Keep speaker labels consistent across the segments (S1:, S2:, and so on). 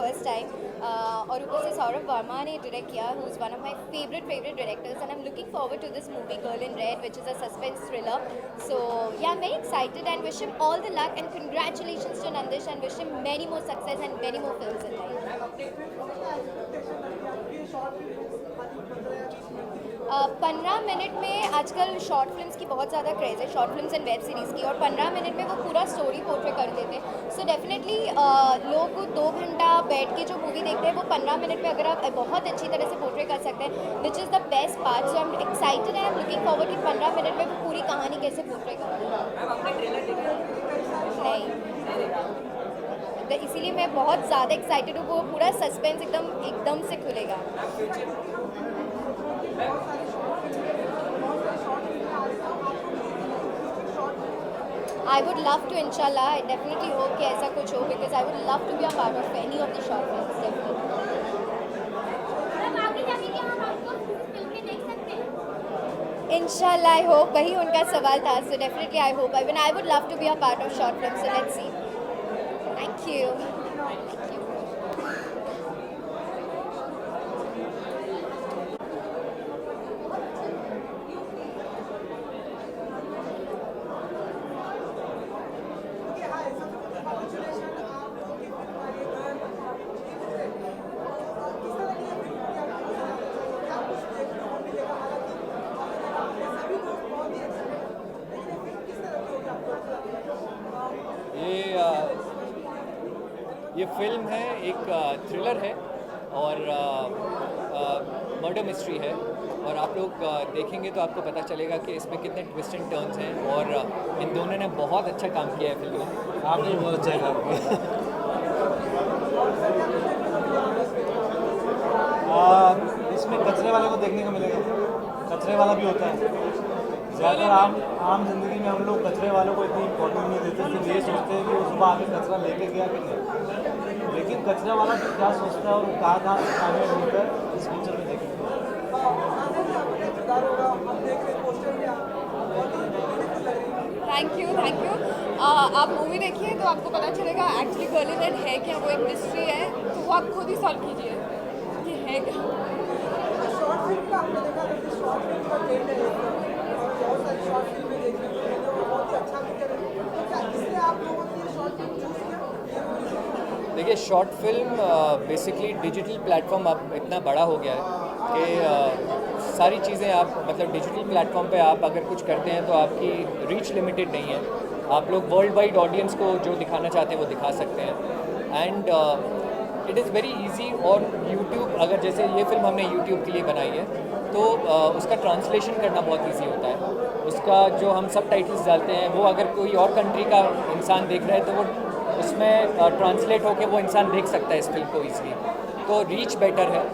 S1: First time और ऊपर से सौरभ वर्मा ने डायरेक्ट किया, who is one of my favourite directors, and I am looking forward to this movie girl in red which is a suspense thriller. So yeah, I'm very excited and wish him all the luck and congratulations to Nandish and wish him many more success and many more films in life. 15 minute में आजकल short films की बहुत ज़्यादा craze है, short films and web series की, और 15 minute में वो पूरा स्टोरी पोर्ट्रे कर देते हैं. सो डेफिनेटली लोग 2 घंटा बैठ के जो मूवी देखते हैं वो 15 मिनट में अगर आप बहुत अच्छी तरह से पोर्ट्रे कर सकते हैं, which is the best part. So I am excited and I am looking forward कि 15 मिनट में वो पूरी कहानी कैसे पोर्ट्रे करें. नहीं, इसीलिए मैं बहुत ज़्यादा एक्साइटेड हूँ. वो पूरा सस्पेंस एकदम से खुलेगा. I would love to, inshallah. I definitely hope कि ऐसा कुछ हो, because I would love to be a part of any of the short films, definitely. Inshallah, I hope. वही उनका सवाल था. So definitely I hope. Even I would love to be a part of short films. So let's see. Thank you. Thank you.
S2: ये film है, एक thriller है और murder mystery है, और आप लोग देखेंगे तो आपको पता चलेगा कि इसमें कितने ट्विस्ट एंड टर्न्स हैं, और इन दोनों ने बहुत अच्छा काम किया है फिल्म में.
S3: आपने बहुत अच्छा काम किया. इसमें कचरे वाले को देखने को मिलेगा. कचरे वाला भी होता है. ज़्यादातर आम जिंदगी में हम लोग कचरे वालों को इतनी इम्पोर्टेंस नहीं देते, सिर्फ ये सोचते हैं कि वो सुबह आके कचरा लेके गया कि नहीं. लेकिन कचरा वाला भी क्या सोचता है और वो कहाँ कहाँ ढूंढकर इस पिक्चर में देखेंगे.
S1: Thank you. आप मूवी देखिए तो आपको पता चलेगा एक्चुअली गर्ल इन रेड है क्या, वो एक मिस्ट्री है, तो वो आप खुद ही सॉल्व कीजिए कि है क्या. शॉर्ट फिल्म का आपने देखा था, शॉर्ट फिल्म का ट्रेंड है, बहुत सारी शॉर्ट फिल्में देखने को मिली और बहुत ही अच्छा पिक्चर है. तो क्या इसलिए आप लोगों ने ये शॉर्ट फिल्म चूज किया?
S2: देखिए, short film basically digital platform अब इतना बड़ा हो गया है कि सारी चीज़ें आप मतलब डिजिटल प्लेटफॉर्म पे आप अगर कुछ करते हैं तो आपकी रीच लिमिटेड नहीं है. आप लोग वर्ल्ड वाइड ऑडियंस को जो दिखाना चाहते हैं वो दिखा सकते हैं. And it is very easy. और यूट्यूब, अगर जैसे ये फिल्म हमने यूट्यूब के लिए बनाई है तो उसका ट्रांसलेशन करना बहुत इजी होता है. उसका जो हम सब टाइटल्स डालते हैं वो अगर कोई और कंट्री का इंसान देख रहा है तो वो उसमें ट्रांसलेट होकर वो इंसान देख सकता है इस फिल्म को ईज़िली. तो रीच बेटर है.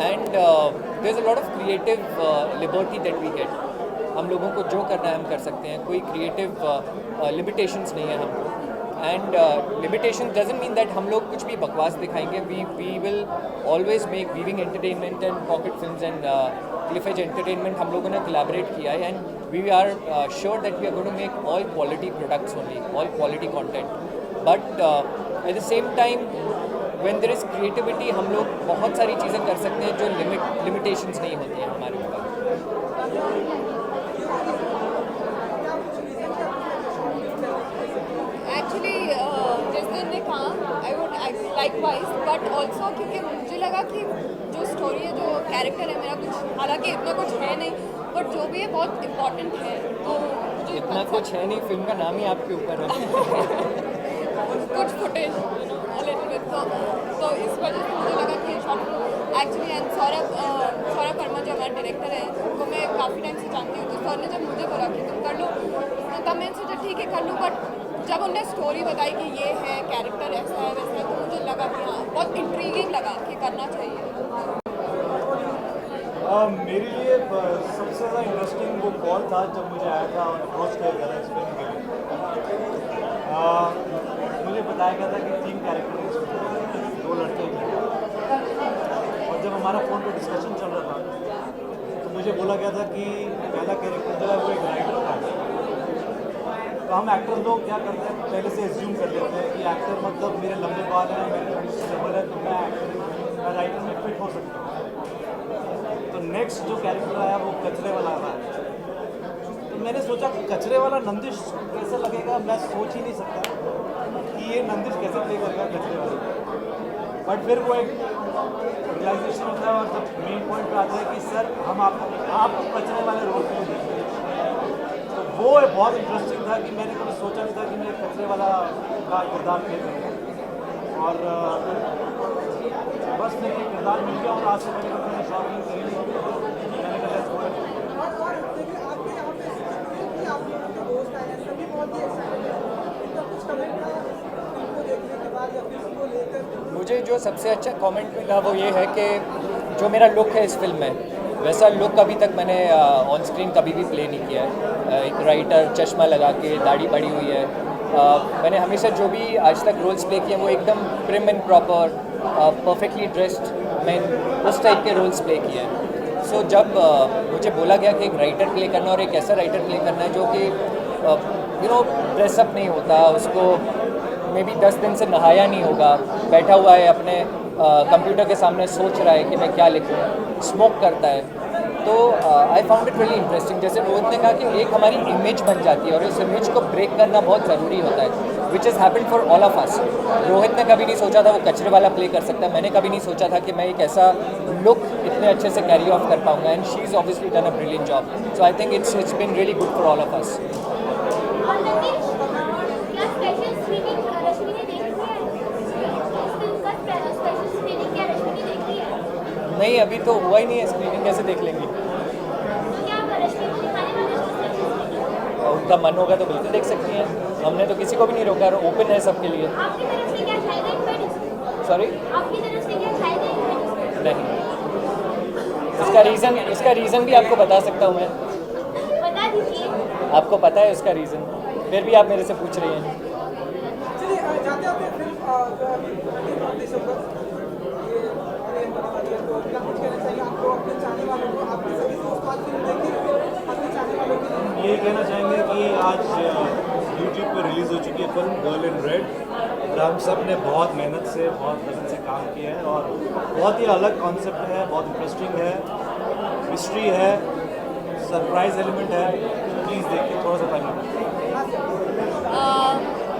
S2: And there is a lot of creative liberty that we get. हम लोगों को जो करना है हम कर सकते हैं. कोई क्रिएटिव लिमिटेशंस नहीं है हमको. And limitation doesn't mean that हम लोग कुछ भी बकवास दिखाएंगे. We will always make weaving entertainment and pocket films and cliff edge entertainment हम लोगों ने कोलैबोरेट किया है. And we are sure that we are going to make all quality products only, all quality content. But at the same time when there is creativity हम लोग बहुत सारी चीज़ें कर सकते हैं जो लिमिटेशंस नहीं होती हैं हमारे ऊपर.
S1: एक्चुअली जिस दिन ने कहा आई would like wise, but also क्योंकि मुझे लगा कि जो स्टोरी है, जो कैरेक्टर है मेरा, कुछ हालांकि इतना कुछ है नहीं, बट जो भी है बहुत इम्पोर्टेंट है. तो मुझे
S2: इतना कुछ है नहीं, फिल्म का नाम ही आपके ऊपर है.
S1: कुछ फुटेज तो इस वजह से मुझे लगा कि short actually. And Saurabh Verma जो हमारे डायरेक्टर हैं उनको मैं काफ़ी टाइम से जानती हूँ. तो सर ने जब मुझे बोला कि तुम कर लो, तब मैंने सोचा ठीक है कर लूँ. बट जब उन्होंने स्टोरी बताई कि ये है कैरेक्टर ऐसा है वैसा है, तो मुझे लगा कि हाँ बहुत इंट्रीगिंग लगा कि करना चाहिए.
S3: मेरे लिए सबसे ज़्यादा इंटरेस्टिंग वो कॉल था जब मुझे आया था और अप्रोच किया गया था इस फिल्म के लिए. मुझे बताया गया था कि 3 कैरेक्टर, 2 लड़के हैं. और जब हमारा फ़ोन पर डिस्कशन चल रहा था तो मुझे बोला गया था कि पहला कैरेक्टर जो है वो एक राइटर का है. तो हम एक्टर लोग क्या करते हैं, पहले से एज्यूम कर लेते हैं कि एक्टर मतलब मेरे लंबे बाल हैं, मेरे डबल है, तो मैं राइटर में फिट हो सकता हूँ। तो नेक्स्ट जो कैरेक्टर आया वो कचरे वाला रहा। तो मैंने सोचा कचरे वाला नंदिश कैसे लगेगा, मैं सोच ही नहीं सकता कि ये नंदिश कैसे प्ले करेगा कचरे वाला। बट फिर वो एक रियलाइजेशन होता है और जब मेन पॉइंट पे आता है कि सर हम आप कचरे वाले रोल के लिए देखते हैं, तो वो बहुत इंटरेस्टिंग था कि मैंने कभी सोचा नहीं था कि मैं कचरे वाला का किरदार प्ले करूँगा। और बस मेरे किरदार मिल गया और आज से पहले मैंने शॉपिंग की मैंने कहा let's go।
S4: और देखिए आपके यहाँ पे कि आप लोगों के दोस्त आए हैं, सभी बहुत ही एक्साइटेड हैं। इनका कुछ कमेंट था फिल्म को देखने के बाद या फिल्म को लेकर?
S2: मुझे जो सबसे अच्छा कमेंट मिला वो ये है कि जो मेरा लुक है इस फिल्म में, वैसा लुक अभी तक मैंने ऑन स्क्रीन कभी भी प्ले नहीं किया है। एक राइटर चश्मा लगा के दाढ़ी पड़ी हुई है। मैंने हमेशा जो भी आज तक रोल्स प्ले किए हैं वो एकदम prim and proper perfectly dressed मैं उस टाइप के रोल्स प्ले किए हैं। सो जब मुझे बोला गया कि एक राइटर प्ले करना और एक ऐसा राइटर प्ले करना है जो कि ड्रेसअप नहीं होता, उसको मे बी 10 दिन से नहाया नहीं होगा, बैठा हुआ है अपने कंप्यूटर के सामने सोच रहा है कि मैं क्या लिखूं, स्मोक करता है, तो I found it really interesting. जैसे रोहित ने कहा कि एक हमारी इमेज बन जाती है और उस इमेज को ब्रेक करना बहुत ज़रूरी होता है, which is happened for all of अस। रोहित ने कभी नहीं सोचा था वो कचरे वाला प्ले कर सकता है, मैंने कभी नहीं सोचा था कि मैं एक ऐसा लुक इतने अच्छे से कैरी ऑफ कर पाऊंगा, and she is obviously done a brilliant job. So I think it's been really good for all of us. नहीं, अभी तो हुआ ही नहीं है स्क्रीनिंग, कैसे देख लेंगे? उनका मन होगा तो बिल्कुल देख सकती हैं, हमने तो किसी को भी नहीं रोका, ओपन है सबके लिए। सॉरी नहीं, इसका रीज़न भी आपको बता सकता हूँ मैं।
S5: बता दीजिए।
S2: आपको पता है उसका रीज़न, फिर भी आप मेरे से पूछ रही हैं।
S4: चलिए जाते आते फिल्म जो है 30 दिसंबर ये ऑनलाइन होने वाली है, तो क्या कुछ कहना चाहिए आपको, अपने चाहने वालों को, आपके सभी दोस्तों आज फिल्म देखी अपने चाहने वालों के लिए?
S3: ये कहना चाहेंगे कि आज यूट्यूब पर रिलीज़ हो चुकी है फिल्म गर्ल इन रेड, और हम सब ने बहुत मेहनत से बहुत लगन से काम किया है और बहुत ही अलग कॉन्सेप्ट है, बहुत इंटरेस्टिंग है, मिस्ट्री है, सरप्राइज एलिमेंट है। प्लीज़ देखिए, थोड़ा सा टाइम लगेगा।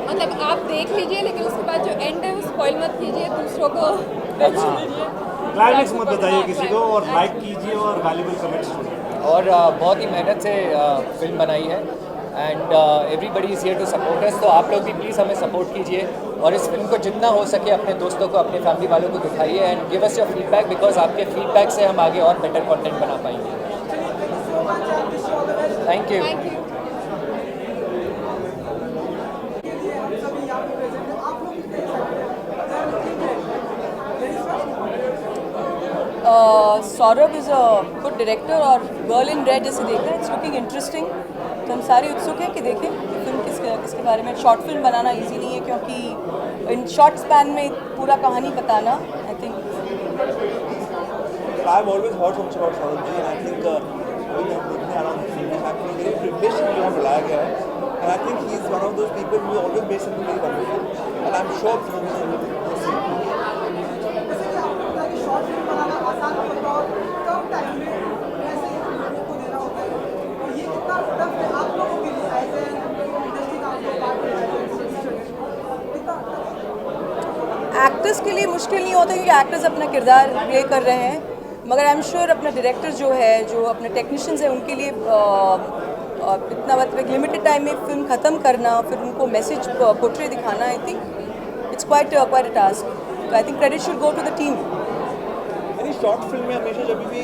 S1: मतलब आप देख लीजिए, लेकिन उसके बाद जो एंड है वो स्पॉइल मत कीजिए, दूसरों को टेंशन दीजिए,
S3: क्लाइमेक्स मत बताइए किसी को, और लाइक कीजिए और वैल्यूबल कमेंट्स छोड़िए।
S2: और बहुत ही मेहनत से फिल्म बनाई है, and everybody is here to support us. तो आप लोग भी प्लीज़ हमें सपोर्ट कीजिए और इस फिल्म को जितना हो सके अपने दोस्तों को, अपने फैमिली वालों को दिखाइए, and give us your feedback, because आपके फीडबैक से हम आगे और बेटर कंटेंट बना पाएंगे। Thank you.
S1: Thank you.
S4: के लिए हम सभी यहाँ पे प्रेजेंट हैं, आप लोग कितने एक्साइटेड हैं?
S6: Saurabh is a good director और गर्ल इन रेड जैसे देखा है, इट्स लुकिंग इंटरेस्टिंग। तो हम सारे उत्सुक हैं कि देखें फिल्म किसके बारे में। शॉर्ट फिल्म बनाना इजी नहीं है, क्योंकि इन शॉर्ट स्पैन में पूरा कहानी बताना, I think.
S7: I've always heard so much about Saurabh ji, and I think we have been around the film. I'm feeling very privileged to have बुलाया गया है, and I think he is one of those people who always makes something very wonderful, and I'm sure film is going to see.
S4: जैसे कि आपको पता है कि short film बनाना आसान नहीं होता और कम टाइम में ऐसे लोगों को देना होता है, तो ये कितना टफ है आप लोगों के लिए एज ए इंडस्ट्री का आपको पार्ट कितना
S6: एक्टर्स के लिए मुश्किल नहीं होता, क्योंकि एक्टर्स अपना किरदार प्ले कर रहे हैं, मगर आई एम श्योर अपना डायरेक्टर जो है, जो अपने टेक्नीशियंस हैं, उनके लिए इतना मतलब एक लिमिटेड टाइम में फिल्म ख़त्म करना, फिर उनको मैसेज पोर्ट्रे दिखाना, I think it's quite a task. तो I think credit should go to the team.
S7: यानी शॉर्ट फिल्म में हमेशा जब भी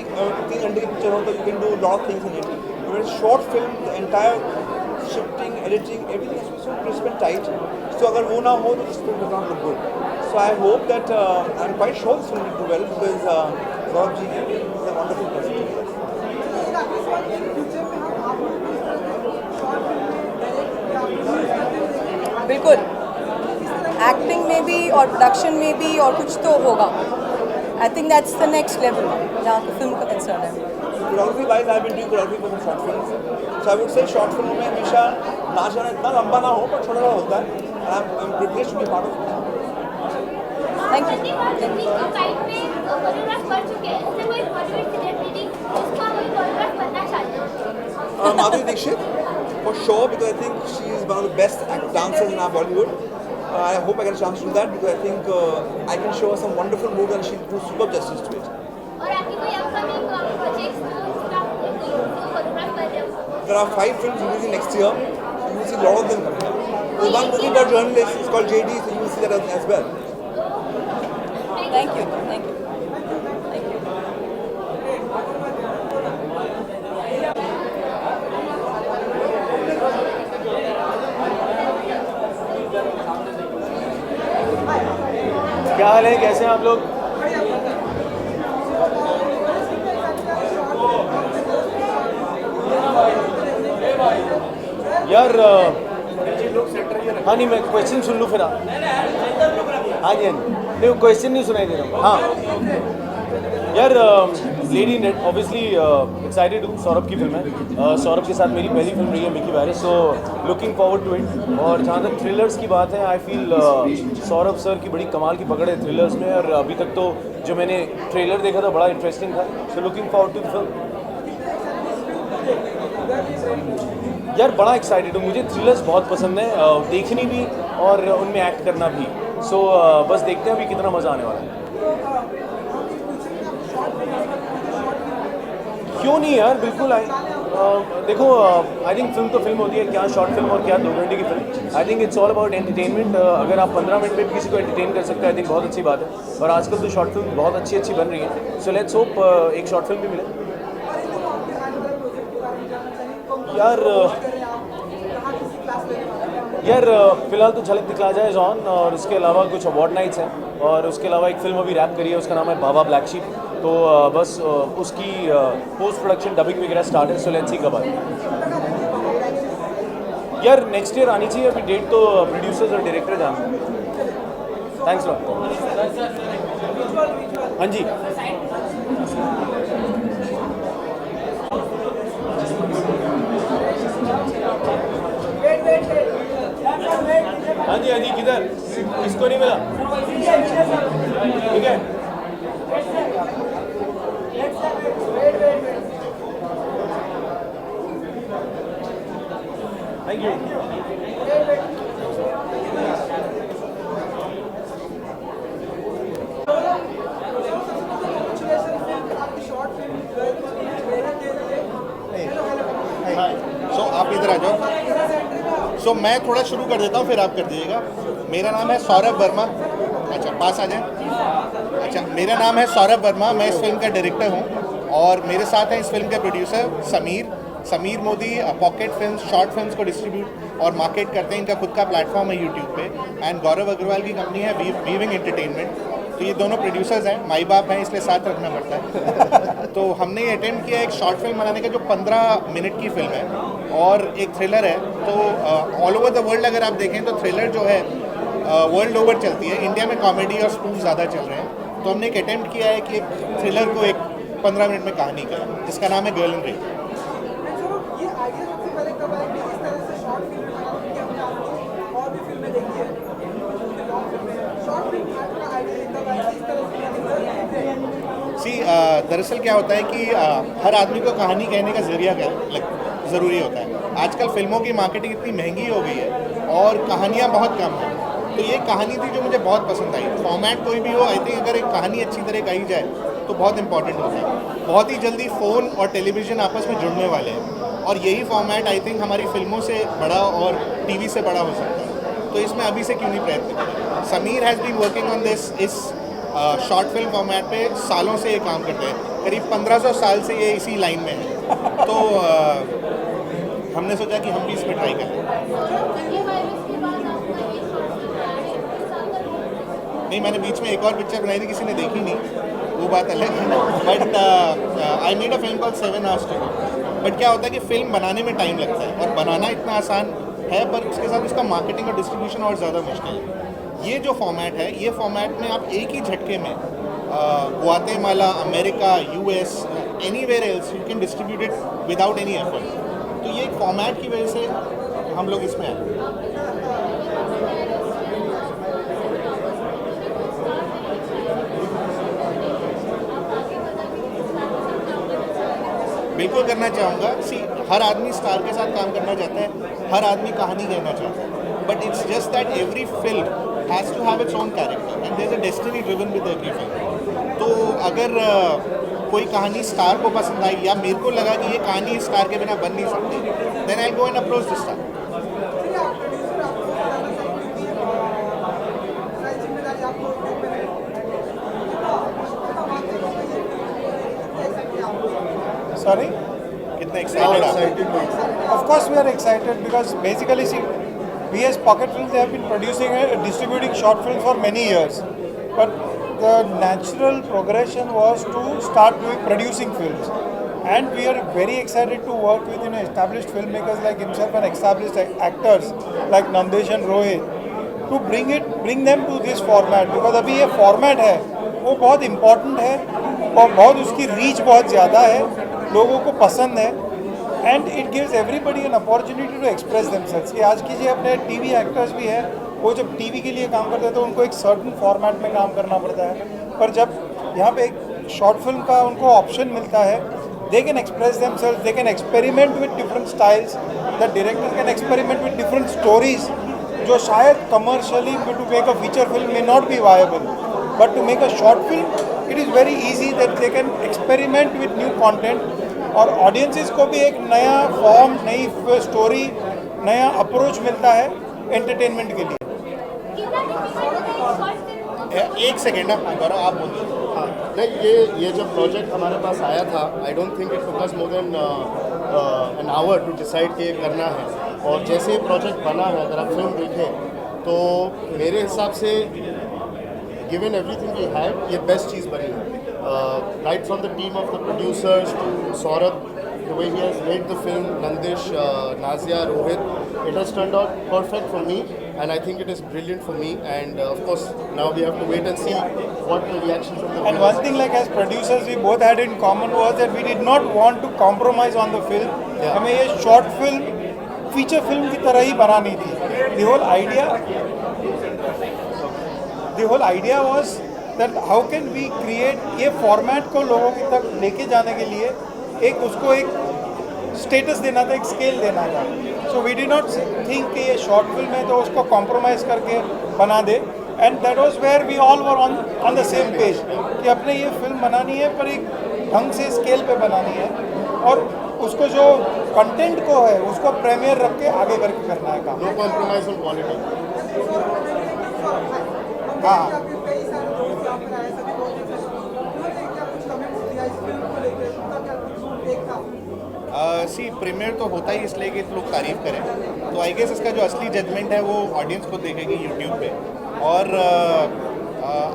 S7: 3 घंटे की पिक्चर हो तो you can do lot things in it, but short film the entire shifting, editing, everything is so crisp and tight, so अगर वो ना हो तो this film does not look good. So I hope that I'm quite sure this will do well, because Saurabh ji is a wonderful person.
S4: एक आखिरी सवाल कि future में हम आप लोग को इस तरह के शॉर्ट फिल्म डायरेक्ट या प्रोड्यूस करते हैं?
S6: बिल्कुल, एक्टिंग में भी और प्रोडक्शन में भी और कुछ तो होगा। I think that's the next level जहाँ की फिल्म का कंसर्न है.
S7: Choreography wise, I've been doing choreography for some short films. So I would say short फिल्मों में हमेशा नाच गाना इतना लंबा ना हो पर छोटा सा होता है. And I'm privileged to be part of it.
S6: Thank you.
S5: Kite में कोरियोग्राफ कर चुके हैं, उससे कोई बॉलीवुड सेलिब्रिटी जिसका कोई कोरियोग्राफ बनना चाहते हैं.
S7: Madhuri Dixit, for sure, because I think she is one of the best dancers in our Bollywood. I hope I get a chance to do that because I think I can show her some wonderful moves and she'll do superb justice to it.
S5: और आपकी कोई upcoming projects जो आप choreograph कर रहे हो?
S7: There are 5 films releasing next year. You will see a lot of them coming up. There's one movie about journalists. It's called JD, so you will see that as well.
S6: Thank you. Thank you. Thank you.
S3: क्या हाल है, कैसे हैं आप लोग? यार हाँ नहीं, मैं क्वेश्चन सुन लूँ फिर. हाँ जी हाँ जी, नहीं क्वेश्चन नहीं सुनाई दे रहा हूँ. हाँ यार, लेडी नेट ऑब्वियसली एक्साइटेड हूँ. सौरभ की फिल्म है. सौरभ के साथ मेरी पहली फिल्म रही है Mickey Virus, so looking forward to it. और जहाँ तक थ्रिलर्स की बात है, आई फील सौरभ सर की बड़ी कमाल की पकड़ है थ्रिलर्स में. और अभी तक तो जो मैंने ट्रेलर देखा था बड़ा इंटरेस्टिंग था. So looking forward to the film. यार बड़ा एक्साइटेड हूँ. मुझे थ्रिलर्स बहुत पसंद है, देखनी भी और उनमें एक्ट करना भी. सो बस देखते हैं अभी कितना मज़ा आने वाला है. क्यों नहीं यार, बिल्कुल देखो, आई थिंक फिल्म तो फिल्म होती है, क्या शॉर्ट फिल्म और क्या 2 घंटे की film. I think it's all about entertainment. अगर आप 15 मिनट में भी किसी को एंटरटेन कर सकते हैं, आई थिंक बहुत अच्छी बात है. और आजकल तो शॉर्ट फिल्म बहुत अच्छी बन रही है. सो लेट्स होप एक शॉर्ट फिल्म भी मिले. यार फिलहाल तो झलक दिखला जाए ऑन, और उसके अलावा कुछ अवार्ड नाइट्स हैं. और उसके अलावा एक फिल्म अभी रैप करी है, उसका नाम है बाबा ब्लैक शीप. तो बस उसकी पोस्ट प्रोडक्शन डबिंग वगैरह स्टार्ट है. सो लेट्स सी कब आए. यार नेक्स्ट ईयर आनी चाहिए. अभी डेट तो प्रोड्यूसर्स और डायरेक्टर जानते हैं. Thanks lot. हाँ जी, हाँ जी, हाँ जी, किधर? किसको नहीं मिला? ठीक है. Thank you.
S8: सो आप इधर आ जाओ. सो मैं थोड़ा शुरू कर देता हूँ, फिर आप कर दीजिएगा. मेरा नाम है सौरभ वर्मा. अच्छा पास आ जाए. अच्छा, मेरा नाम है सौरभ वर्मा. मैं इस फिल्म का डायरेक्टर हूँ और मेरे साथ हैं इस फिल्म के producer Sameer Modi. Pocket films, short films को डिस्ट्रीब्यूट और मार्केट करते हैं. इनका खुद का प्लेटफॉर्म है यूट्यूब पे. एंड गौरव अग्रवाल की कंपनी है वीविंग एंटरटेनमेंट. तो ये दोनों प्रोड्यूसर्स हैं, माई बाप हैं, इसलिए साथ रखना पड़ता है. तो हमने ये अटेम्प्ट किया एक शॉर्ट फिल्म बनाने का जो 15 मिनट की फिल्म है और एक थ्रिलर है. तो ऑल ओवर द वर्ल्ड अगर आप देखें तो थ्रिलर जो है वर्ल्ड ओवर चलती है. इंडिया में कॉमेडी और स्पूफ ज़्यादा चल रहे हैं. तो हमने एक अटेम्प्ट किया है कि एक थ्रिलर को एक 15 मिनट में कहानी का, जिसका नाम है गर्ल इन रेड.
S4: ये आइडिया सबसे पहले कब आया कि इस तरह से शॉर्ट फिल्म बनाना, कि हमने आपकी और भी फिल्में देखी है, शॉर्ट फिल्म का आइडिया कब आया इस तरह से?
S8: दरअसल क्या होता है कि हर आदमी को कहानी कहने का जरिया ज़रूरी होता है. आजकल फिल्मों की मार्केटिंग इतनी महंगी हो गई है और कहानियाँ बहुत कम हैं. तो ये कहानी थी जो मुझे बहुत पसंद आई. फॉर्मेट कोई भी हो, आई थिंक अगर एक कहानी अच्छी तरह कही जाए तो बहुत इंपॉर्टेंट होता है. बहुत ही जल्दी फ़ोन और टेलीविज़न आपस में जुड़ने वाले हैं और यही फॉर्मेट आई थिंक हमारी फिल्मों से बड़ा और टीवी से बड़ा हो सकता है. तो इसमें अभी से क्यों नहीं प्रयत्न करें. Sameer has been working on this इस शॉर्ट फिल्म फॉर्मेट पे सालों से ये काम करते हैं. करीब 1500 साल से ये इसी लाइन में है. तो हमने सोचा कि हम भी इसमें ट्राई करें. नहीं, मैंने बीच में एक और पिक्चर बनाई थी, किसी ने देखी नहीं, वो बात अलग है. But I made a film called 7 Hours to Go. But क्या होता है कि फिल्म बनाने में टाइम लगता है और बनाना इतना आसान है, पर उसके साथ उसका मार्केटिंग और डिस्ट्रीब्यूशन और ज़्यादा मुश्किल है. ये जो फॉर्मेट है, ये फॉर्मेट में आप एक ही झटके में Guatemala, America, US, anywhere else you can distribute it without any effort. तो ये एक फॉर्मेट की वजह से हम लोग इसमें आए। बिल्कुल करना चाहूँगा। सी, हर आदमी स्टार के साथ काम करना चाहता है, हर आदमी कहानी कहना चाहता है, but it's just that every film has to have its own character and there is a destiny driven with every film. तो अगर कोई कहानी स्टार को पसंद आई या मेरे को लगा कि ये कहानी स्टार के बिना बन नहीं सकती, then I go and approach the star.
S3: Sorry?
S8: कितना एक्साइटेड आप?
S3: Of course we are excited because basically see, we as Pocket Films, they have been producing and distributing short films for many years. But the natural progression was to start producing films. And we are very excited to work with established filmmakers like himself and established actors like Nandesh and Rohit to bring them to this format because अभी ये format है वो बहुत important है और बहुत उसकी reach बहुत ज़्यादा है, लोगों को पसंद है and it gives everybody an opportunity to express themselves. कि आज कीजिए अपने टीवी एक्टर्स भी है, वो जब टीवी के लिए काम करते हैं तो उनको एक सर्टन फॉर्मेट में काम करना पड़ता है, पर जब यहाँ पे एक शॉर्ट फिल्म का उनको ऑप्शन मिलता है, they can express themselves, they can experiment with different styles, the director can experiment with different stories जो शायद commercially to make a feature film may not be viable, but to make a short film it is very easy that they can experiment with new content और audiences को भी एक नया form, नई story, नया approach मिलता है entertainment के लिए।
S8: एक सेकेंड ना गौरव, आप बोलिए।
S9: हाँ, नहीं, ये जब प्रोजेक्ट हमारे पास आया था, I don't think it took us more than an hour to decide कि ये करना है, और जैसे ये प्रोजेक्ट बना है, अगर आप फिल्म देखें तो मेरे हिसाब से गिवन एवरीथिंग वी हैव, ये बेस्ट चीज़ बनी है। Right from the team of the producers to Saurabh, the way he has made the film, Nandish, Nazia, Rohit, it has turned out perfect for me, and I think it is brilliant for me. And of course, now we have to wait and see what the reaction from the
S3: And one thing, like as producers, we both had in common was that we did not want to compromise on the film.
S9: Yeah.
S3: हमें ये short film, feature film की तरह ही बनानी थी. The whole idea was that how can we create ये format को लोगों की तक लेके जाने के लिए उसको एक स्टेटस देना था, एक स्केल देना था। So we did not think कि ये शॉर्ट फिल्म है तो उसको कॉम्प्रोमाइज़ करके बना दे, and that was where we all were on the same page कि अपने ये फिल्म बनानी है पर एक ढंग से स्केल पे बनानी है और उसको जो कंटेंट को है उसको प्रीमियर रख के आगे करके करना है काम।
S9: No compromise on quality.
S3: हाँ,
S8: सी प्रीमियर तो होता ही इसलिए कि लोग तारीफ करें, तो आई गेस इसका जो असली जजमेंट है वो ऑडियंस को देखेगी यूट्यूब पे, और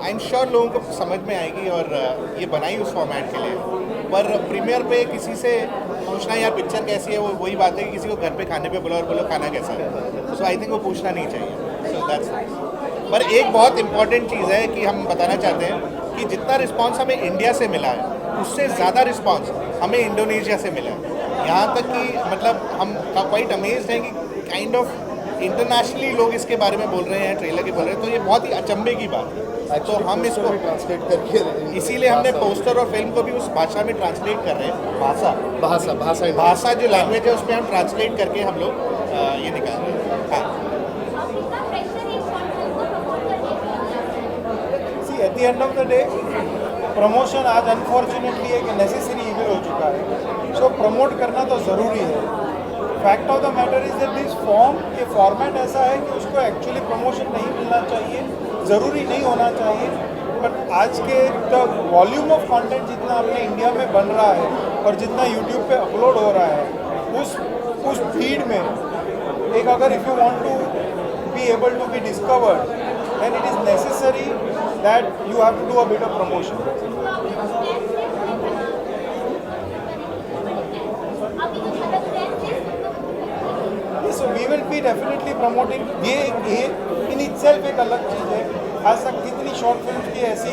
S8: आई एम श्योर लोगों को समझ में आएगी, और ये बनाई उस फॉर्मेट के लिए। पर प्रीमियर पे किसी से पूछना यार पिक्चर कैसी है, वो वही बात है कि किसी को घर पे खाने पे बोला और बोलो खाना कैसा है, सो आई थिंक वो पूछना नहीं चाहिए। सो दैट्स पर एक बहुत इंपॉर्टेंट चीज़ है कि हम बताना चाहते हैं कि जितना रिस्पांस हमें इंडिया से मिला है उससे ज़्यादा रिस्पांस हमें इंडोनेशिया से मिला है। यहाँ तक कि मतलब हम क्वाइट अमेज्ड हैं कि काइंड ऑफ इंटरनेशनली लोग इसके बारे में बोल रहे हैं, ट्रेलर के बोल रहे हैं, तो ये बहुत ही अचंभे की बात है। तो हम इसको
S9: ट्रांसलेट करके,
S8: इसीलिए हमने पोस्टर और फिल्म को भी उस भाषा में ट्रांसलेट कर रहे हैं। भाषा जो लैंग्वेज है उसमें हम ट्रांसलेट करके हम लोग ये निकाल रहे हैं। हाँ,
S3: see at the end of the day promotion आज अनफॉर्चुनेटली एक नेसेसरी इविल हो चुका है, सो प्रमोट करना तो ज़रूरी है। Fact of the matter is that this ये फॉर्मेट ऐसा है कि उसको एक्चुअली प्रमोशन नहीं मिलना चाहिए, ज़रूरी नहीं होना चाहिए, बट आज के द वॉल्यूम ऑफ कंटेंट जितना अपने इंडिया में बन रहा है और जितना यूट्यूब पे अपलोड हो रहा है उस फीड में एक अगर if you want to be able to be discovered then it is necessary that you have to do a bit of promotion. So we will be definitely promoting, ये इन itself एक अलग चीज़ है आज तक कितनी शॉर्ट फिल्म की ऐसी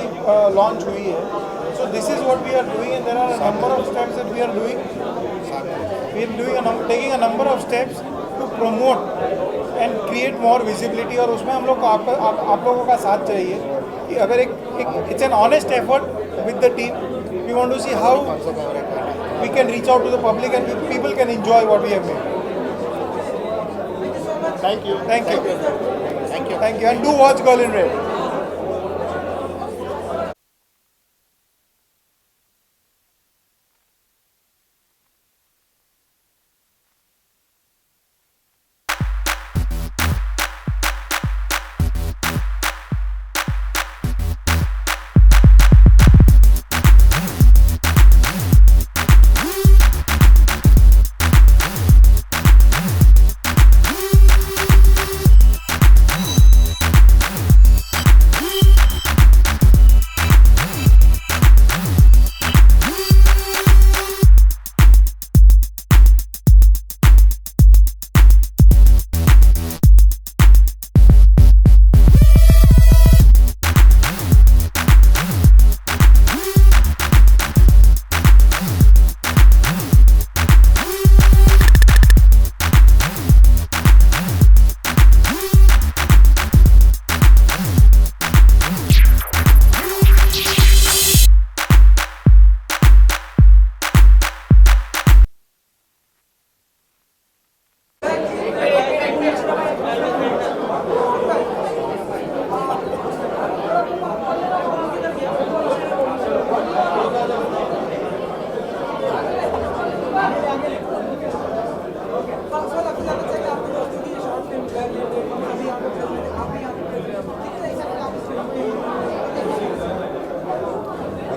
S3: launch हुई है. So this is what we are doing, and there are a number of steps that we are doing. We are doing taking a number of steps to promote and create more visibility. और उसमें हम लोग को आप लोगों का साथ चाहिए कि अगर एक it's an honest effort with the team. We want to see how we can reach out to the public and people can enjoy what we have made.
S9: Thank you.
S3: Thank you. Thank you. And do watch Girl in Red.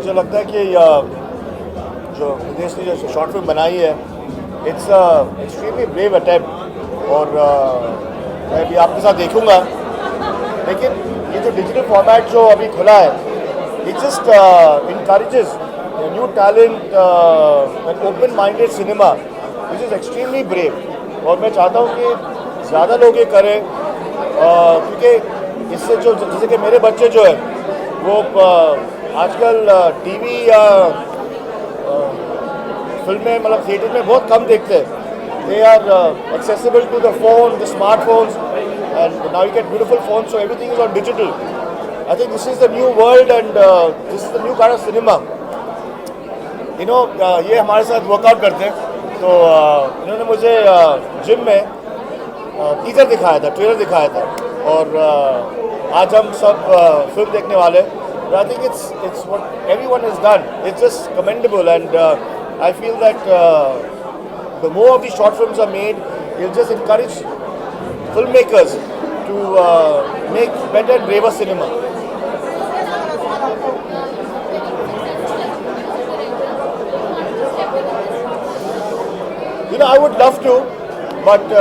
S9: मुझे लगता है कि जो विदेश ने जो short film बनाई है इट्स एक्सट्रीमली ब्रेव अटेम्प्ट और मैं भी आपके साथ देखूंगा. लेकिन ये जो डिजिटल फॉर्मेट जो अभी खुला है it just encourages new talent and open minded cinema which is extremely brave. और मैं चाहता हूँ कि ज़्यादा लोग ये करें क्योंकि इससे जो जैसे कि मेरे बच्चे जो है वो आजकल टीवी या फिल्में मतलब थिएटर में बहुत कम देखते हैं. They are accessible to the phone, the smartphones, and now you get beautiful phone, so everything is on digital. I think this is the new world and this is the new kind of cinema. You know ये हमारे साथ workout करते हैं तो इन्होंने मुझे gym में teaser दिखाया था, ट्रेलर दिखाया था और आज हम सब फिल्म देखने वाले. I think it's what everyone has done. It's just commendable, and I feel that the more of these short films are made, it'll just encourage filmmakers to make better and braver cinema. You know, I would love to, but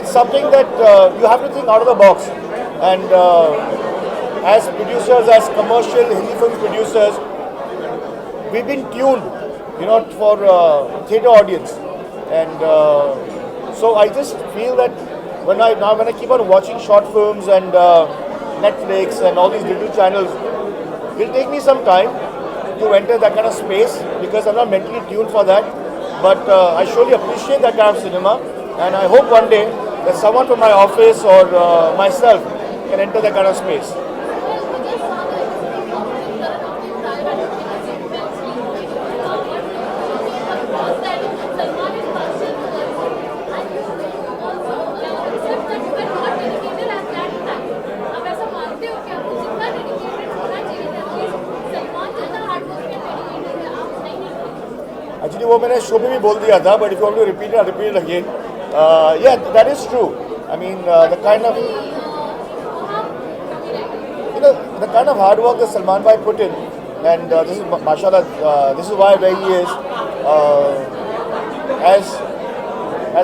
S9: it's something that you have to think out of the box, and as producers, as commercial Hindi film producers, we've been tuned, you know, for theatre audience, and so I just feel that when I keep on watching short films and Netflix and all these digital channels, it'll take me some time to enter that kind of space because I'm not mentally tuned for that. But I surely appreciate that kind of cinema, and I hope one day that someone from my office or myself can enter that kind of space. Actually, वो मैंने show में भी बोल दिया था, but if you want to repeat it again. Yeah, that is true. I mean, the kind of the kind of hard work that Salman Bhai put in, and this is mashallah, this is why where he is.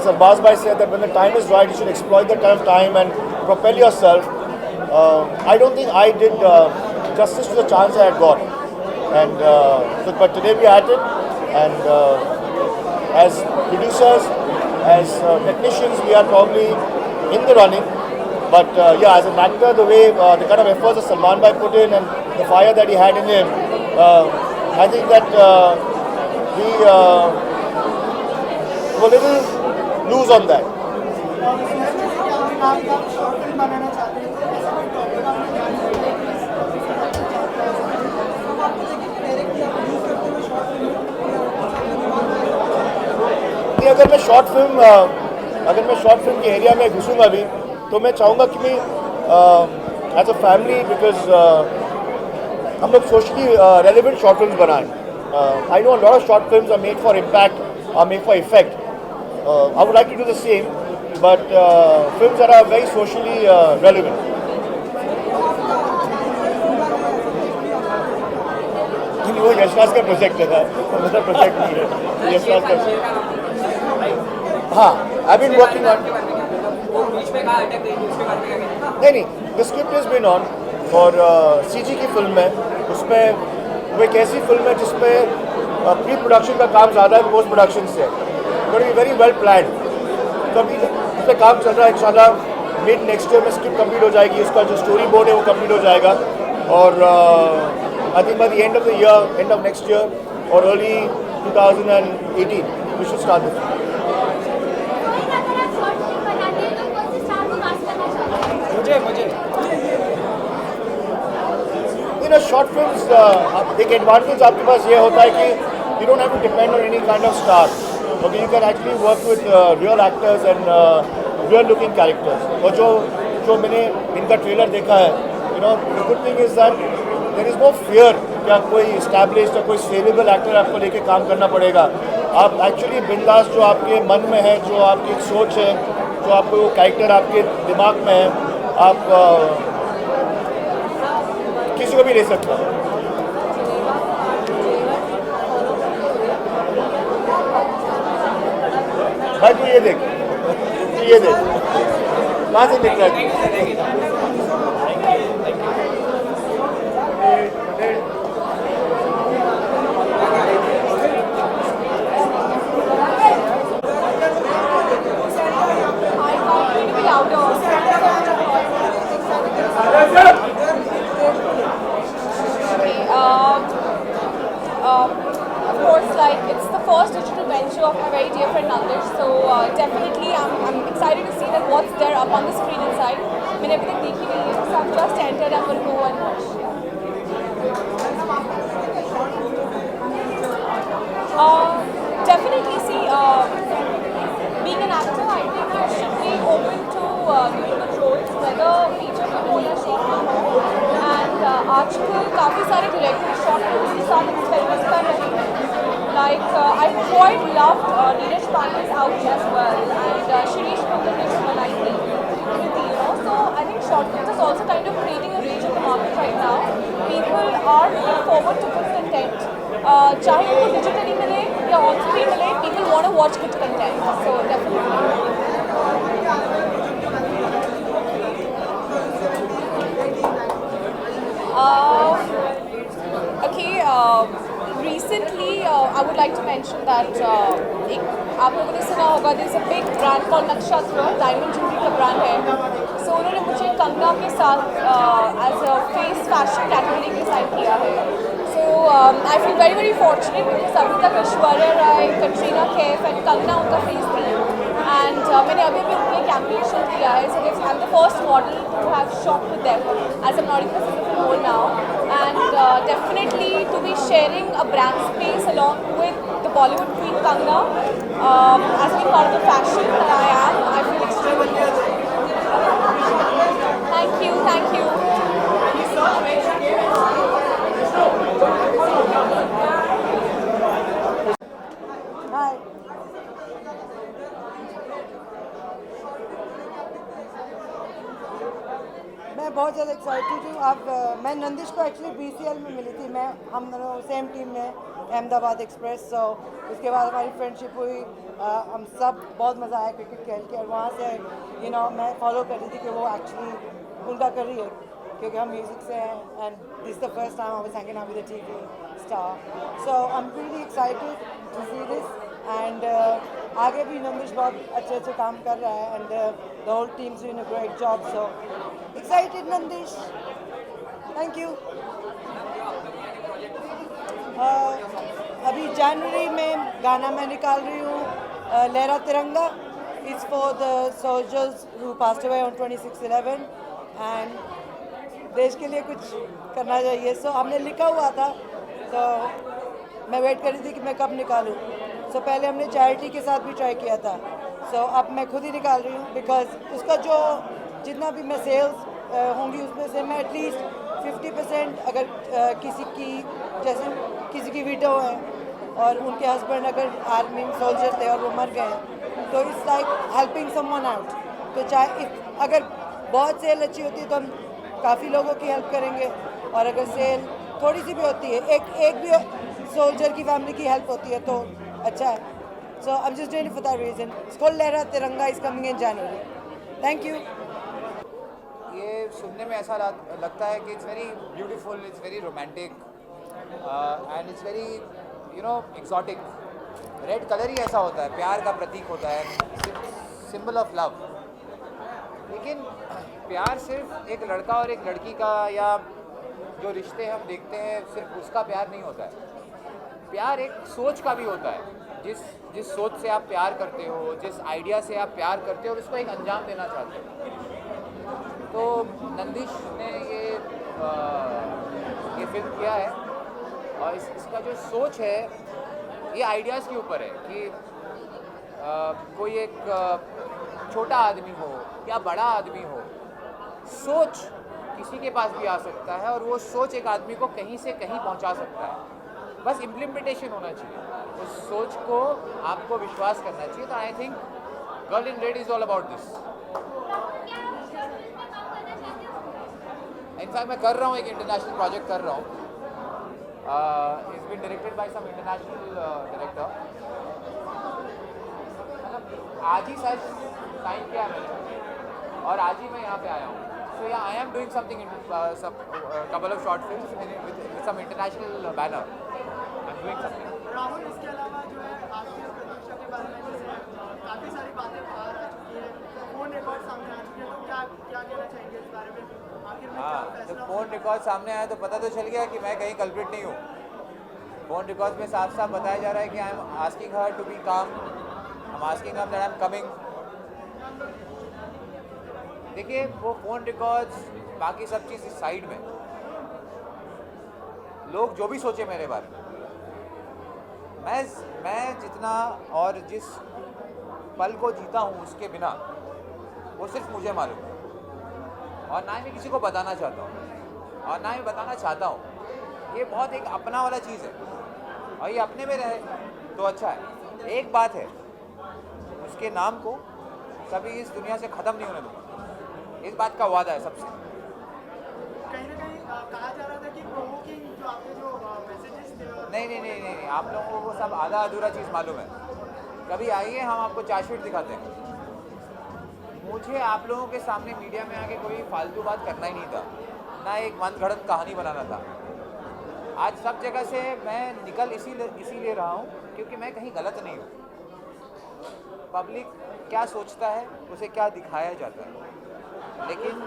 S9: As Abbas Bhai said that when the time is right, you should exploit that kind of time and propel yourself. I don't think I did justice to the chance I had got, and but today we had it. And as producers, as technicians, we are probably in the running, But yeah, as an actor, the way the kind of efforts that Salman Bhai put in and the fire that he had in him, I think that he was a little loose on that.
S4: Short film बनाना चाहते हैं तो ऐसा कोई topic आपने जाना है हम आपको देखिए कि डायरेक्टली आप यूज करते हुए शॉर्ट फिल्म
S9: कि अगर मैं शॉर्ट फिल्म के एरिया में घुसूंगा भी तो मैं चाहूँगा कि मैं एज अ फैमिली बिकॉज हम लोग सोशली रेलिवेंट शॉर्ट फिल्म बनाएं. I know lot of short films are made for impact, are made for effect. I would like to do the same, but films that are very socially relevant. वो यशराज का project है, मेरा project नहीं है, यशराज का. हाँ, I've been working on. नहीं, the script has been on और CG की फिल्म है. उसमें वो एक ऐसी फिल्म है जिसपे प्री प्रोडक्शन का काम ज़्यादा है पोस्ट प्रोडक्शन से. Very well plan. तो अभी इस पर काम चल रहा है. इंशाल्लाह मिड नेक्स्ट ईयर में स्क्रिप्ट कंप्लीट हो जाएगी. उसका जो स्टोरी बोर्ड है वो कंप्लीट हो जाएगा और I think by the end of the year, end of next year और early 2018 we should start this. You know, short films, एक एडवांटेज आपके पास ये होता है कि you don't have to depend on any kind of star. Okay, you can actually work with real actors and real looking characters. और जो मैंने इनका ट्रेलर देखा है, you know, the good thing is that there is no fear कि आप कोई established या कोई stable actor आपको लेके काम करना पड़ेगा. आप actually बिंदास जो आपके मन में है, जो आपकी एक सोच है, जो आपको वो कैरेक्टर आपके दिमाग में है, आप किसी को भी ले सकते हैं. भाई तू ये देख, कहाँ से दिख रहा है?
S1: Of course, like it's the first digital venture of my very dear friend Nandish, so definitely I'm excited to see that what's there up on the screen inside. मैंने अभी तक देखी नहीं है, so I've just entered and will go and watch. Definitely see, being an actor, I think I should be open to doing the roles, whether feature film हो या short film हो. And आजकल काफ़ी सारे directors short films के साथ experiment कर रहे हैं. Like I quite loved Neeraj Pandey's Ouch as well, and Shirish Kundan's Malaiti. So I think short films is also kind of creating a range in the market right now. People are looking forward to good content. चाहे वो digitally मिले या on screen मिले, people want to watch good content. So definitely. Okay. Recently, I would like to mention that आप लोगों ने सुना होगा there is a big brand called Nakshatra, diamond jewelry का brand है. So उन्होंने मुझे कंगना के साथ as a face fashion category के साथ किया है. So I feel very very fortunate because अभी तक ऐश्वर्या राय, कटरीना कैफ and कंगना उनका face थी. And मैंने अभी उनके campaign shoot किया है. So I'm the first model to have shot with them as I'm not in the film role now. And definitely to be sharing a brand space along with the Bollywood queen Kangna as being part of the fashion that I am, I feel extremely good. Thank you.
S4: Hi. मैं बहुत ज़्यादा excited हूँ. मैं नंदिश को actually BCL में मिली थी. हम दोनों सेम टीम में अहमदाबाद एक्सप्रेस. सो उसके बाद हमारी फ्रेंडशिप हुई. हम सब बहुत मज़ा आया क्रिकेट खेल के. और वहाँ से मैं फॉलो कर रही थी कि वो एक्चुअली उनका करियर, क्योंकि हम म्यूज़िक से हैं. And this the first time I was hanging out with the TV star. So I'm really excited to see this. And
S10: आगे भी नंदिश बहुत अच्छे अच्छे काम कर रहा है and the whole team's doing a great job so excited Nandish thank you अभी जनवरी में गाना मैं निकाल रही हूँ लहरा तिरंगा it's for the soldiers who passed away on 26/11 and देश के लिए कुछ करना चाहिए सो हमने लिखा हुआ था तो मैं वेट कर रही थी कि मैं कब निकालूं सो पहले हमने चैरिटी के साथ भी ट्राई किया था सो अब मैं खुद ही निकाल रही हूँ बिकॉज उसका जो जितना भी मैं सेल्स होंगी उसमें से मैं एटलीस्ट 50% अगर किसी की जैसे किसी की विडो है और उनके हस्बैंड अगर आर्मी में सोल्जर थे और वो मर गए तो it's like helping someone out तो चाहे अगर बहुत सेल अच्छी होती है तो हम काफ़ी लोगों की हेल्प करेंगे और अगर सेल थोड़ी सी भी होती है एक भी सोल्जर की फैमिली की हेल्प होती है तो अच्छा है so I am just doing it for that reason it's called Lehra Tiranga is coming in January thank you
S2: ये सुनने में ऐसा लगता है कि it's very beautiful it's very romantic and it's very you know exotic red colour ही ऐसा होता है प्यार का प्रतीक होता है सिंबल ऑफ लव लेकिन प्यार सिर्फ एक लड़का और एक लड़की का या जो रिश्ते हम देखते हैं सिर्फ उसका प्यार नहीं होता है प्यार एक सोच का भी होता है जिस सोच से आप प्यार करते हो जिस आइडिया से आप प्यार करते हो और उसको एक अंजाम देना चाहते हो तो नंदिश ने ये फिल्म किया है और इसका जो सोच है ये आइडियाज़ के ऊपर है कि कोई एक छोटा आदमी हो या बड़ा आदमी हो सोच किसी के पास भी आ सकता है और वो सोच एक आदमी को कहीं से कहीं पहुंचा सकता है बस इम्प्लीमेंटेशन होना चाहिए उस सोच को आपको विश्वास करना चाहिए तो I think girl in red is all about this in fact मैं कर रहा हूँ एक इंटरनेशनल प्रोजेक्ट कर रहा हूँ it's been directed by some international director आज ही सच साइन किया मैंने और आज ही मैं यहाँ पे आया हूँ so yeah I am doing something in couple of short films with some international banner I am doing something
S4: Rahul इसके अलावा जो है आपकी प्रतीक्षा के बारे में जैसे काफ़ी सारी बातें बाहर आ चुकी है फोन रिकॉर्ड सामने आ चुके हैं तो क्या कहना चाहेंगे इस बारे में आखिर में क्या
S2: जब
S4: फैसला
S2: फ़ोन रिकॉर्ड सामने आया तो पता तो चल गया कि मैं कहीं कल्प्रिट नहीं हूँ फ़ोन रिकॉर्ड में साफ साफ बताया जा रहा है कि I am asking her to be calm I am asking her that I am coming देखिए वो फ़ोन रिकॉर्ड्स बाकी सब चीज़ इस साइड में लोग जो भी सोचे मेरे बारे में मैं जितना और जिस पल को जीता हूँ उसके बिना वो सिर्फ मुझे मालूम है और ना ही मैं किसी को बताना चाहता हूँ और ना ही बताना चाहता हूँ ये बहुत एक अपना वाला चीज़ है और ये अपने में रहे तो अच्छा है एक बात है उसके नाम को कभी इस दुनिया से ख़त्म नहीं होने दूँगा इस बात का वादा है सबसे
S4: कहीं ना कहीं कहा जा रहा था कि प्रोवोकिंग जो आपके जो मैसेजेस थे
S2: नहीं आप लोगों को वो सब आधा अधूरा चीज़ मालूम है कभी आइए हम आपको चार्जशीट दिखाते हैं मुझे आप लोगों के सामने मीडिया में आके कोई फालतू बात करना ही नहीं था ना एक मनगढ़ंत कहानी बनाना था आज सब जगह से मैं निकल इसीलिए रहा हूँ क्योंकि मैं कहीं गलत नहीं हूँ पब्लिक क्या सोचता है उसे क्या दिखाया जाता है लेकिन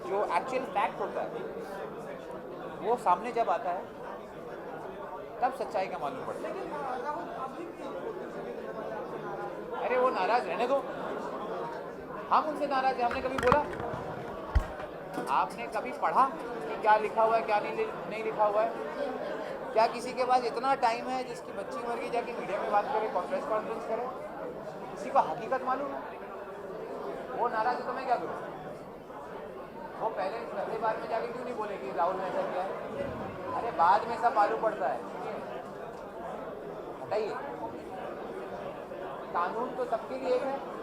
S2: जो एक्चुअल फैक्ट होता है वो सामने जब आता है तब सच्चाई का मालूम पड़ता है अरे वो नाराज़ रहने दो हम उनसे नाराज़ हैं हमने कभी बोला आपने कभी पढ़ा कि क्या लिखा हुआ है क्या नहीं लिखा हुआ है क्या किसी के पास इतना टाइम है जिसकी बच्ची मर गई जाके मीडिया में बात करे प्रेस कॉन्फ्रेंस करे किसी को हकीकत मालूम है वो नाराज़ है तो मैं क्या करूँ वो पहले बार में जाके क्यों नहीं बोलेगी राहुल ने ऐसा किया है अरे बाद में सब मालूम पड़ता है हटाइए कानून तो सबके लिए एक है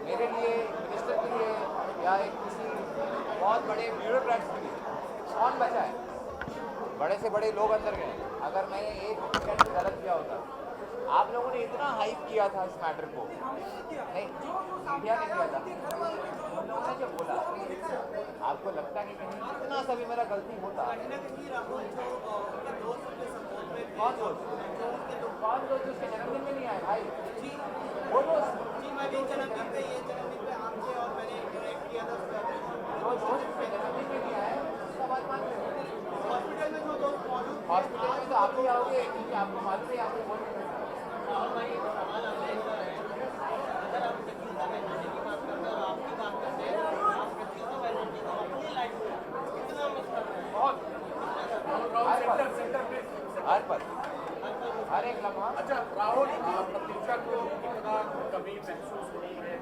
S2: मेरे लिए मिनिस्टर के लिए या एक किसी बहुत बड़े ब्यूरोक्रेट्स के लिए कौन बचा है बड़े से बड़े लोग अंदर गए अगर मैंने एक सेकंड गलत किया होता आप लोगों ने इतना हाइप किया था इस मैटर को नहीं मीडिया ने किया था उन लोगों ने जो बोला आपको लगता है कि कहीं इतना सा भी मेरा गलती होता कौन कौन दोस्त उसके जन्मदिन में नहीं आए भाई? वो दोस्त
S4: जी मैं भी जन्मदिन पे आमचे और मैंने इंटरेक्ट किया था
S2: जो दोस्त उसके जन्मदिन में नहीं आए उसका बात मान लो।
S4: हॉस्पिटल में जो दोस्त मौजूद
S2: हॉस्पिटल में तो आप ही आओगे क्योंकि आपको मालूम है आपको बोल हर पर हर एक लम्हा।
S11: अच्छा राहुल, प्रतीक्षा को कितना कमी महसूस हुई है?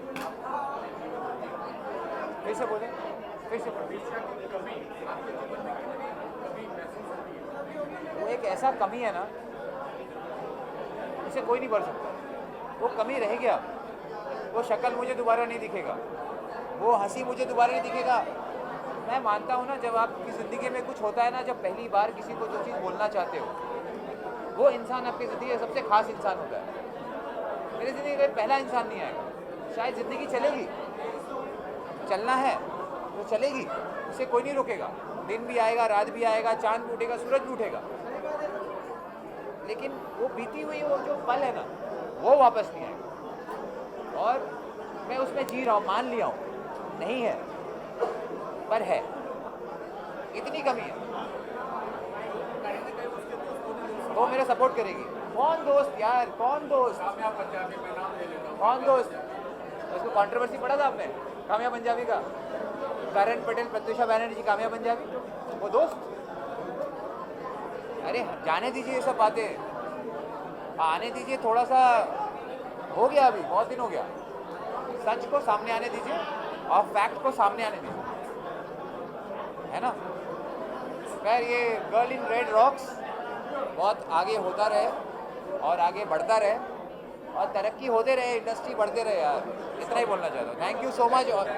S2: कैसे बोले? कैसे बोले?
S11: प्रतीक्षा की कमी आपके जीवन में कितनी कमी महसूस होती है?
S2: वो एक ऐसा कमी है ना जिसे कोई नहीं भर सकता। वो कमी रह गया, वो शक्ल मुझे दोबारा नहीं दिखेगा, वो हंसी मुझे दोबारा नहीं दिखेगा। मैं मानता हूँ ना, जब आपकी ज़िंदगी में कुछ होता है ना, जब पहली बार किसी को जो चीज़ बोलना चाहते हो, वो इंसान आपकी ज़िंदगी का सबसे खास इंसान होता है। मेरी ज़िंदगी में पहला इंसान नहीं आएगा, शायद ज़िंदगी चलेगी, चलना है तो चलेगी, उसे कोई नहीं रोकेगा। दिन भी आएगा, रात भी आएगा, चांद भी उठेगा, सूरज भी उठेगा, लेकिन वो बीती हुई वो जो पल है ना, वो वापस नहीं आएगा। और मैं उसमें जी रहा हूँ, मान लिया हूँ, नहीं है पर है, इतनी कमी है। वो मेरा सपोर्ट करेगी। कौन दोस्त यार, कौन दोस्त?
S11: कामयाब पंजाबी में नाम ले लेता हूँ।
S2: कौन दोस्त? उसको कंट्रोवर्सी पड़ा था आपने, कामयाब पंजाबी का? करण पटेल, प्रत्युषा बैनर्जी, कामयाब पंजाबी, वो दोस्त? अरे जाने दीजिए ये सब बातें, आने दीजिए, थोड़ा सा हो गया, अभी बहुत दिन हो गया। सच को सामने आने दीजिए और फैक्ट को सामने आने दीजिए, है ना? खैर, ये गर्ल इन रेड रॉक्स बहुत आगे होता रहे और आगे बढ़ता रहे और तरक्की होते रहे, इंडस्ट्री बढ़ते रहे यार, इतना ही बोलना चाहता हूँ। थैंक यू सो मच और